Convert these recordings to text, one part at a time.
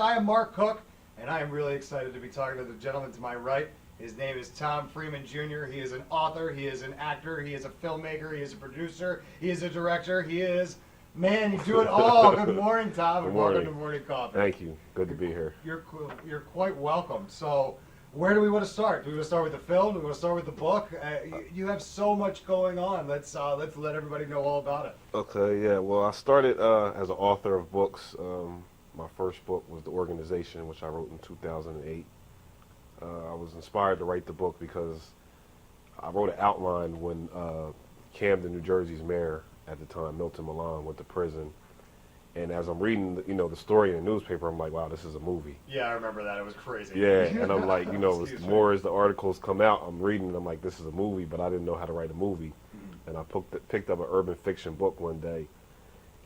Cook. I am Mark Cook, and I am really excited to be talking to the gentleman to my right. His name is Tom Freeman Jr. He is an author, he is an actor, he is a filmmaker, he is a producer, he is a director, he is, man, you do it all. Good morning, Tom, and welcome to Morning Coffee. Thank you. Good to be here. You're quite welcome. So, where do we want to start? Do we want to start with the film? Do we want to start with the book? You have so much going on. Let's let everybody know all about it. Okay, yeah. Well, I started as an author of books. My first book was The Organization, which I wrote in 2008. I was inspired to write the book because I wrote an outline when Camden, New Jersey's mayor at the time, Milton Milan, went to prison. And as I'm reading, the story in the newspaper, I'm like, wow, this is a movie. Yeah, I remember that. It was crazy. Yeah, and I'm like, as more as the articles come out, I'm reading, and I'm like, this is a movie, but I didn't know how to write a movie. And I picked up an urban fiction book one day,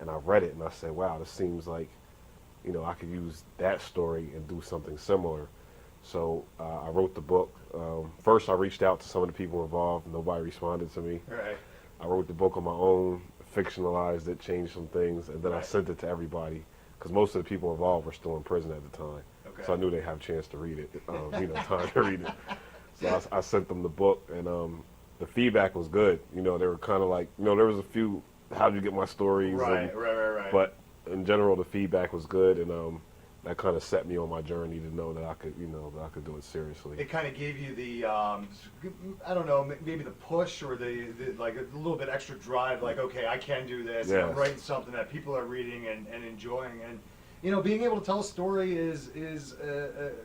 and I read it, and I said, wow, this seems like, I could use that story and do something similar. So I wrote the book. First, I reached out to some of the people involved. Nobody responded to me. Right. I wrote the book on my own, fictionalized it, changed some things, and then I sent it to everybody because most of the people involved were still in prison at the time. Okay. So I knew they'd have a chance to read it, time to read it. So I sent them the book, and the feedback was good. They were kind of like, there was a few, how'd you get my stories? Right. But in general, the feedback was good, and that kind of set me on my journey to know that I could, that I could do it seriously. It kind of gave you the, I don't know, maybe the push or the like a little bit extra drive, like, okay, I can do this. Yes. And I'm writing something that people are reading and enjoying. And, being able to tell a story is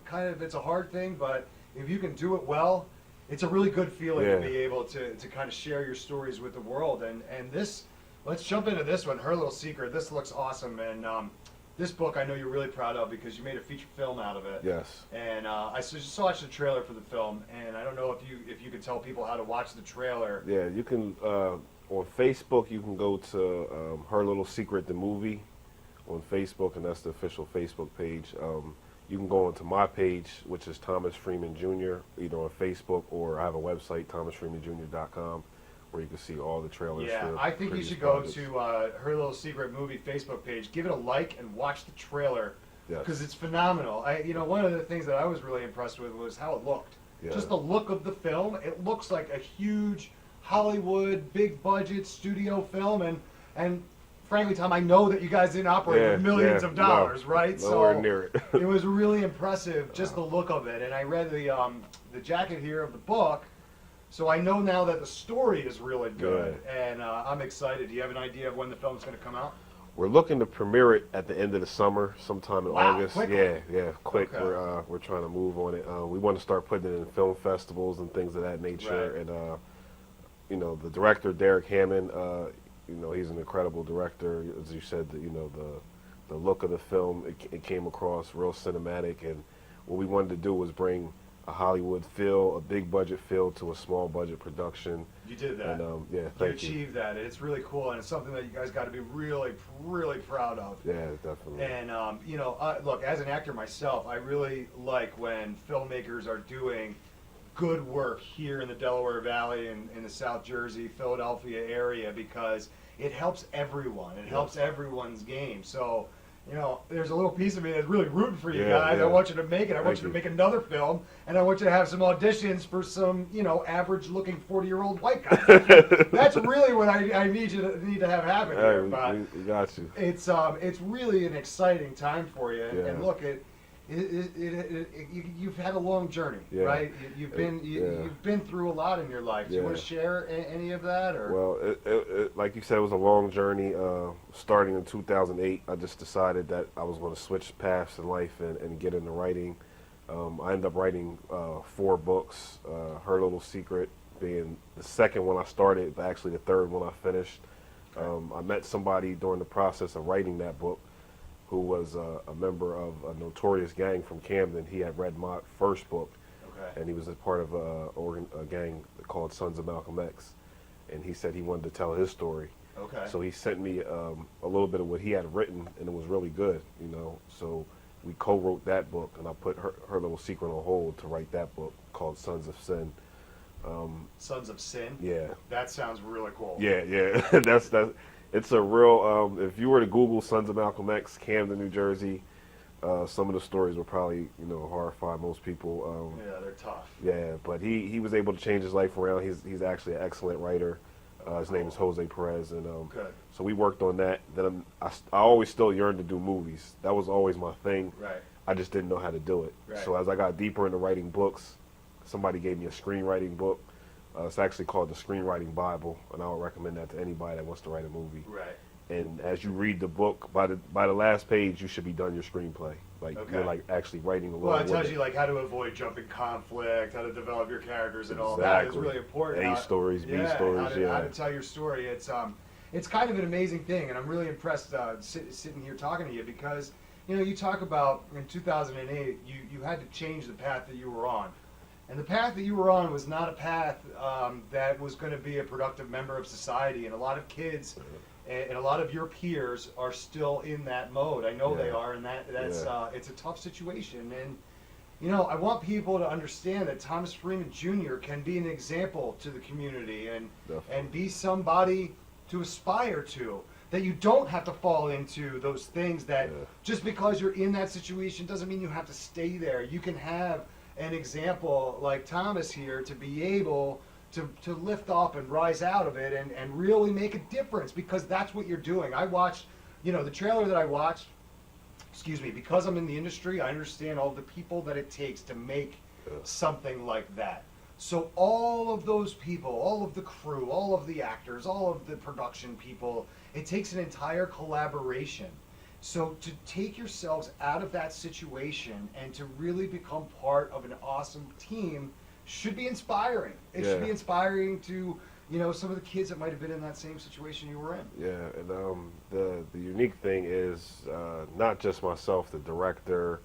kind of, it's a hard thing, but if you can do it well, it's a really good feeling to be able to kind of share your stories with the world. And this, let's jump into this one, Her Little Secret. This looks awesome. And, this book I know you're really proud of because you made a feature film out of it. Yes. And I just watched the trailer for the film, and I don't know if you could tell people how to watch the trailer. Yeah, you can on Facebook. You can go to Her Little Secret, the movie, on Facebook, and that's the official Facebook page. You can go onto my page, which is Thomas Freeman Jr., either on Facebook or I have a website, thomasfreemanjr.com. Where you can see all the trailers. Yeah, I think you should go to Her Little Secret movie Facebook page, give it a like, and watch the trailer because it's phenomenal. One of the things that I was really impressed with was how it looked. Yeah. Just the look of the film. It looks like a huge Hollywood, big budget studio film, and frankly, Tom, I know that you guys didn't operate with millions of dollars, right? Nowhere near it. It was really impressive, just the look of it. And I read the jacket here of the book. So I know now that the story is really good, and I'm excited. Do you have an idea of when the film's going to come out? We're looking to premiere it at the end of the summer, sometime in August. Quickly. Yeah, quick. Okay. We're trying to move on it. We want to start putting it in film festivals and things of that nature. Right. And the director Derek Hammond, he's an incredible director. As you said, the look of the film, it came across real cinematic, and what we wanted to do was bring a Hollywood feel, a big budget feel to a small budget production. You did that. And you achieved that. It's really cool, and it's something that you guys got to be really, really proud of. Yeah, definitely. And look, as an actor myself, I really like when filmmakers are doing good work here in the Delaware Valley and in the South Jersey, Philadelphia area because it helps everyone. It helps everyone's game. So. There's a little piece of me that's really rooting for you guys. Yeah. I want you to make it. I want you to make another film, and I want you to have some auditions for some, average-looking 40-year-old white guy. That's really what I need to have happen here. But we got you. It's really an exciting time for you, and look, you've had a long journey, right? You've been through a lot in your life. Do you want to share any of that, or? Well, it, like you said, it was a long journey. Starting in 2008, I just decided that I was going to switch paths in life and get into writing. I ended up writing 4 books. Her Little Secret being the second one I started, but actually the third one I finished. I met somebody during the process of writing that book who was a member of a notorious gang from Camden. He had read my first book, and he was a part of a gang called Sons of Malcolm X. And he said he wanted to tell his story. Okay. So he sent me a little bit of what he had written, and it was really good, So we co-wrote that book, and I put her Little Secret on hold to write that book called Sons of Sin. Sons of Sin? Yeah. That sounds really cool. Yeah. That's It's a real, if you were to Google Sons of Malcolm X, Camden, New Jersey, Some of the stories will probably, horrify most people. Yeah, they're tough. Yeah, but he was able to change his life around. He's actually an excellent writer. His name is Jose Perez, and Good. so we worked on that. Then I always still yearned to do movies. That was always my thing. Right. I just didn't know how to do it. Right. So as I got deeper into writing books, somebody gave me a screenwriting book. It's actually called the Screenwriting Bible, and I would recommend that to anybody that wants to write a movie. Right. And as you read the book, by the last page, you should be done your screenplay. Like you're like actually writing a little. Well, it tells you like how to avoid jumping conflict, how to develop your characters, and all that is Exactly. really important. A stories, B stories, how to tell your story. It's kind of an amazing thing, and I'm really impressed sitting here talking to you because you talk about in 2008 you had to change the path that you were on. And the path that you were on was not a path that was going to be a productive member of society. And a lot of kids and a lot of your peers are still in that mode. I know they are, and that's it's a tough situation. And I want people to understand that Thomas Freeman Jr. can be an example to the community and be somebody to aspire to. That you don't have to fall into those things that just because you're in that situation doesn't mean you have to stay there. You can have an example like Thomas here to be able to lift up and rise out of it and really make a difference, because that's what you're doing. I watched, the trailer that I watched, because I'm in the industry, I understand all the people that it takes to make something like that. So all of those people, all of the crew, all of the actors, all of the production people, it takes an entire collaboration. So to take yourselves out of that situation and to really become part of an awesome team should be inspiring. It should be inspiring to, some of the kids that might have been in that same situation you were in. Yeah, and the unique thing is not just myself, the director,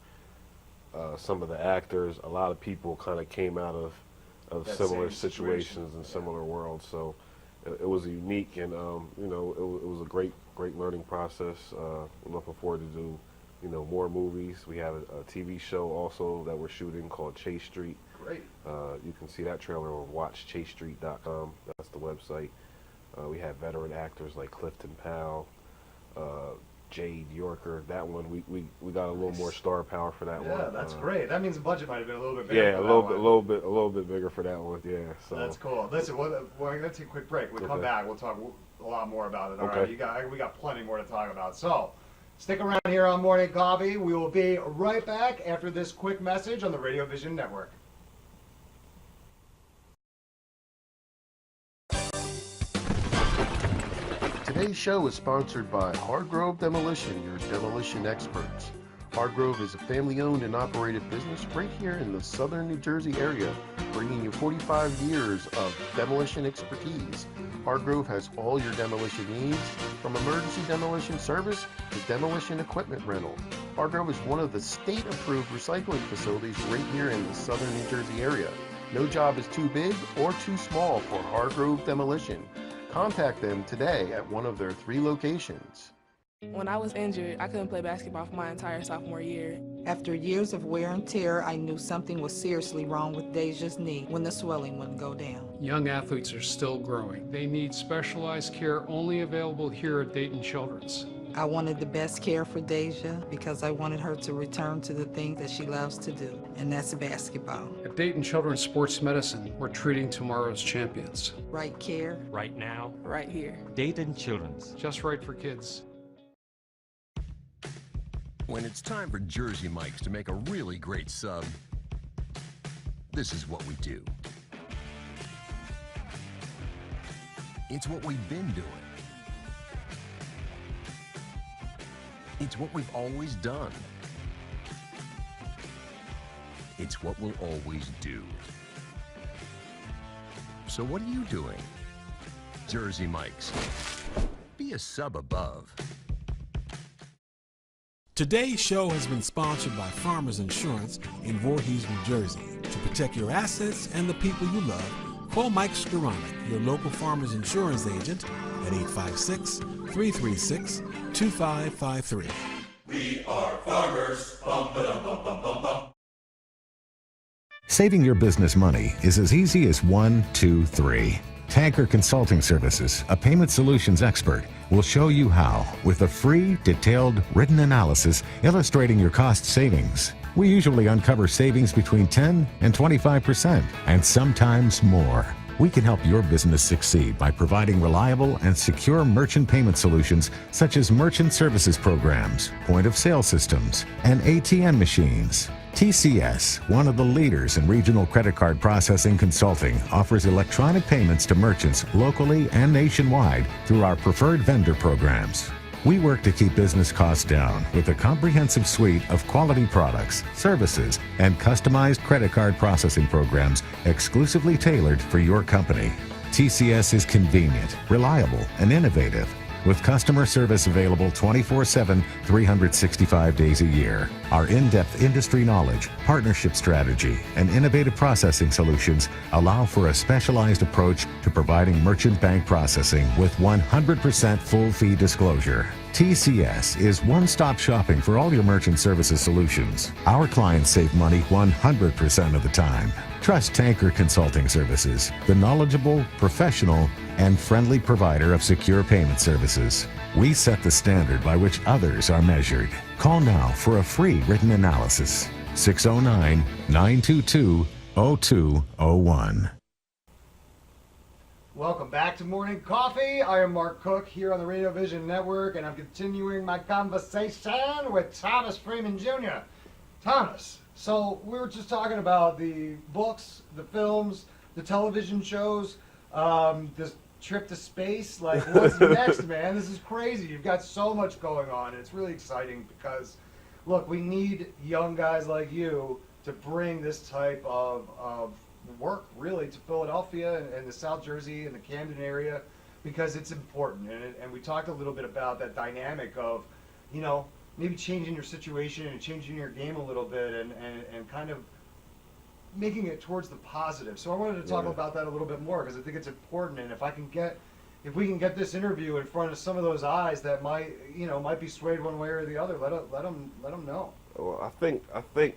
some of the actors, a lot of people kind of came out of similar situations and similar worlds. So it was unique, and it was a great learning process. I'm looking forward to do more movies. We have a TV show also that we're shooting called Chase Street. Great. You can see that trailer on watchchasestreet.com. That's the website. We have veteran actors like Clifton Powell, Jade Yorker. That one we got a little more star power for that one. Yeah, that's great. That means the budget might have been a little bit bigger. Yeah, a little bit bigger for that one. Yeah, so that's cool. Listen, we're gonna take a quick break. We'll come back. We'll talk a lot more about it. All right, we got plenty more to talk about. So stick around here on Morning Coffee. We will be right back after this quick message on the Radio Vision Network. Today's show is sponsored by Hargrove Demolition, your demolition experts. Hargrove is a family-owned and operated business right here in the southern New Jersey area, bringing you 45 years of demolition expertise. Hargrove has all your demolition needs, from emergency demolition service to demolition equipment rental. Hargrove is one of the state-approved recycling facilities right here in the southern New Jersey area. No job is too big or too small for Hargrove Demolition. Contact them today at one of their 3 locations. When I was injured, I couldn't play basketball for my entire sophomore year. After years of wear and tear, I knew something was seriously wrong with Deja's knee when the swelling wouldn't go down. Young athletes are still growing. They need specialized care only available here at Dayton Children's. I wanted the best care for Deja because I wanted her to return to the thing that she loves to do, and that's basketball. At Dayton Children's Sports Medicine, we're treating tomorrow's champions. Right care. Right now. Right here. Dayton Children's. Just right for kids. When it's time for Jersey Mike's to make a really great sub, this is what we do. It's what we've been doing. It's what we've always done. It's what we'll always do. So what are you doing? Jersey Mike's. Be a sub above. Today's show has been sponsored by Farmers Insurance in Voorhees, New Jersey. To protect your assets and the people you love, call Mike Skoranek, your local Farmers Insurance agent, at 856-336-2553. We are farmers. Bum, ba-dum, bum, bum, bum, bum. Saving your business money is as easy as 1, 2, 3. Tanker Consulting Services, a payment solutions expert, will show you how with a free, detailed, written analysis illustrating your cost savings. We usually uncover savings between 10 and 25%, and sometimes more. We can help your business succeed by providing reliable and secure merchant payment solutions such as merchant services programs, point-of-sale systems, and ATM machines. TCS, one of the leaders in regional credit card processing consulting, offers electronic payments to merchants locally and nationwide through our preferred vendor programs. We work to keep business costs down with a comprehensive suite of quality products, services, and customized credit card processing programs exclusively tailored for your company. TCS is convenient, reliable, and innovative, with customer service available 24/7, 365 days a year. Our in-depth industry knowledge, partnership strategy, and innovative processing solutions allow for a specialized approach to providing merchant bank processing with 100% full fee disclosure. TCS is one-stop shopping for all your merchant services solutions. Our clients save money 100% of the time. Trust Tanker Consulting Services, the knowledgeable, professional, and friendly provider of secure payment services. We set the standard by which others are measured. Call now for a free written analysis. 609-922-0201. Welcome back to Morning Coffee. I am Mark Cook here on the Radio Vision Network, and I'm continuing my conversation with Thomas Freeman Jr. Thomas, so we were just talking about the books, the films, the television shows, this trip to space. Like, what's next, man? This is crazy. You've got so much going on. It's really exciting because, look, we need young guys like you to bring this type of work really to Philadelphia and the South Jersey and the Camden area, because it's important. And we talked a little bit about that dynamic of, you know, maybe changing your situation and changing your game a little bit and kind of making it towards the positive. So I wanted to talk about that a little bit more because I think it's important. And if we can get this interview in front of some of those eyes that might be swayed one way or the other, let them know. Well, I think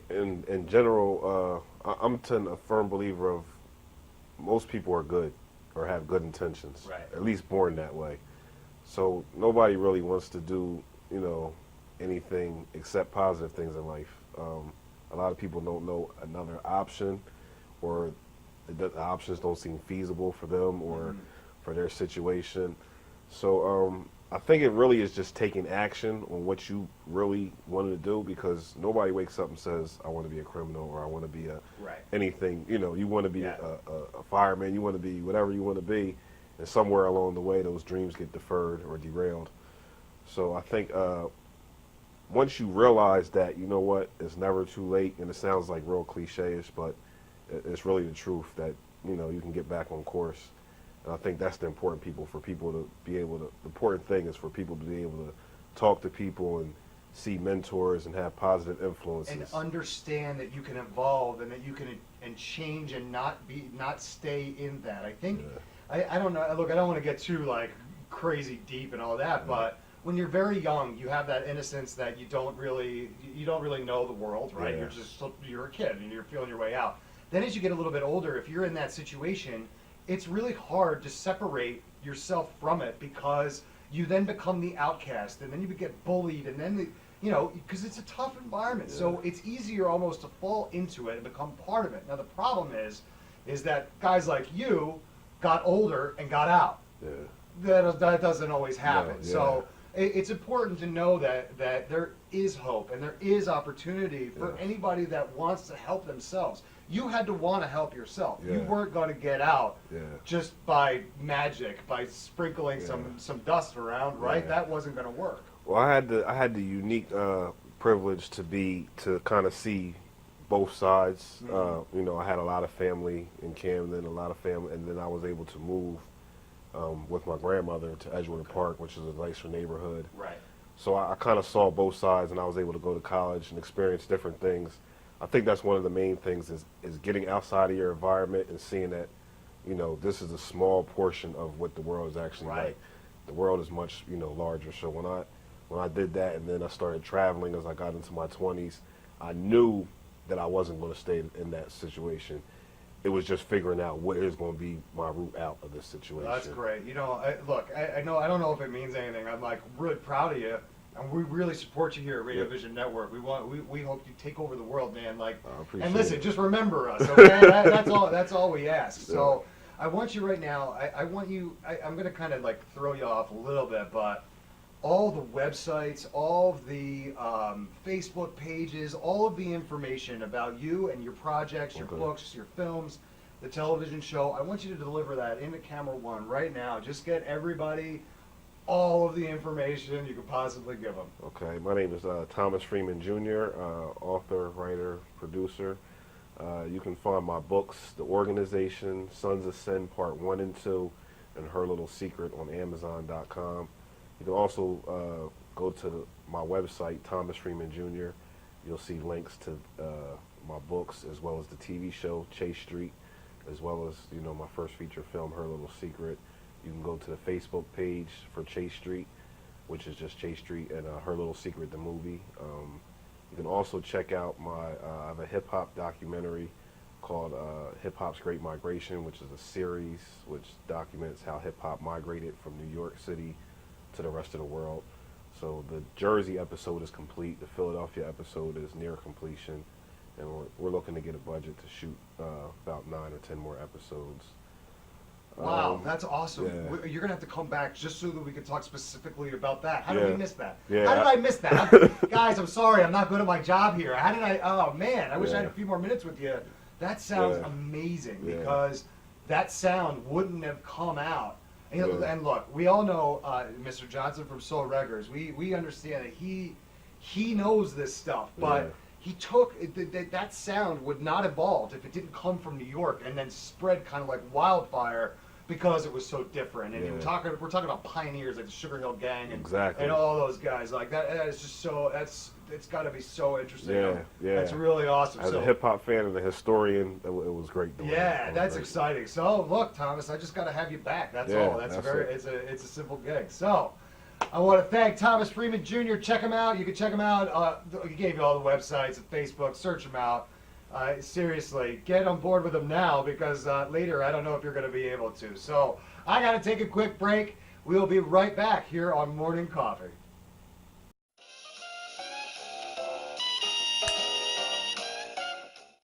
in general, I'm a firm believer of most people are good or have good intentions, right? At least born that way. So nobody really wants to do, anything except positive things in life. A lot of people don't know another option, or the options don't seem feasible for them or for their situation. So I think it really is just taking action on what you really wanted to do, because nobody wakes up and says, I want to be a criminal or I want to be anything. You want to be a fireman, you want to be whatever you want to be, and somewhere along the way those dreams get deferred or derailed. So I think once you realize that, you know what, it's never too late, and it sounds like real cliche-ish, but it's really the truth that, you can get back on course. And I think that's the important thing is for people to be able to talk to people and see mentors and have positive influences. And understand that you can evolve and that you can change and not stay in that. I think, I don't know, look, I don't want to get too crazy deep and all that, but when you're very young, you have that innocence that you don't really know the world, right? Yeah. You're a kid and you're feeling your way out. Then as you get a little bit older, if you're in that situation, it's really hard to separate yourself from it, because you then become the outcast, and then you get bullied, and then because it's a tough environment. Yeah. So it's easier almost to fall into it and become part of it. Now the problem is that guys like you got older and got out. Yeah. That doesn't always happen. No, yeah. So it's important to know that there is hope and there is opportunity for anybody that wants to help themselves. You had to want to help yourself. Yeah. You weren't going to get out just by magic, by sprinkling some dust around, right? Yeah. That wasn't going to work. Well, I had the unique privilege to kind of see both sides. Mm-hmm. I had a lot of family in Camden, and then I was able to move with my grandmother to Edgewater Park, which is a nicer neighborhood. Right. So I kind of saw both sides, and I was able to go to college and experience different things. I think that's one of the main things is getting outside of your environment and seeing that, this is a small portion of what the world is actually like. The world is much, larger. So when I did that, and then I started traveling as I got into my 20s, I knew that I wasn't going to stay in that situation. it was just figuring out what is going to be my route out of this situation. That's great. You know, look, I know, I don't know if it means anything. I'm like really proud of you, and we really support you here at Radio Vision Network. We hope you take over the world, man. Like, and listen, just remember us, okay? That's all we ask. So I want you right now. I want you. I'm gonna kind of like throw you off a little bit, but all the websites, all of the Facebook pages, all of the information about you and your projects, your books, your films, the television show, I want you to deliver that into Camera One right now. Just get everybody all of the information you could possibly give them. Okay, my name is Thomas Freeman Jr., author, writer, producer. You can find my books, The Organization, Sons of Sin Part 1 and 2, and Her Little Secret on Amazon.com. You can also go to my website, Thomas Freeman Jr. You'll see links to my books as well as the TV show, Chase Street, as well as, you know, my first feature film, Her Little Secret. You can go to the Facebook page for Chase Street, which is just Chase Street, and Her Little Secret, the movie. You can also check out I have a hip-hop documentary called Hip Hop's Great Migration, which is a series which documents how hip-hop migrated from New York City to the rest of the world. So the Jersey episode is complete. The Philadelphia episode is near completion, and we're looking to get a budget to shoot about 9 or 10 more episodes. Wow, that's awesome. Yeah. You're going to have to come back just so that we can talk specifically about that. How Yeah. did we miss that? Yeah. How did I miss that? Guys, I'm sorry. I'm not good at my job here. How did I? Oh, man. I wish I had a few more minutes with you. That sounds amazing because that sound wouldn't have come out. And look, we all know Mr. Johnson from Soul Records. We understand that he knows this stuff, but he took that sound would not evolve if it didn't come from New York and then spread kind of like wildfire because it was so different. And we're talking about pioneers like the Sugar Hill Gang and all those guys like that. It's just so it's got to be so interesting. Yeah. That's really awesome. As a hip hop fan and a historian, it was great doing Yeah, it. that's exciting. So look, Thomas, I just got to have you back. That's all. It's a simple gig. So I want to thank Thomas Freeman Jr. Check him out. You can check him out. He gave you all the websites and Facebook. Search him out. Seriously, get on board with him now because later I don't know if you're going to be able to. So I got to take a quick break. We'll be right back here on Morning Coffee.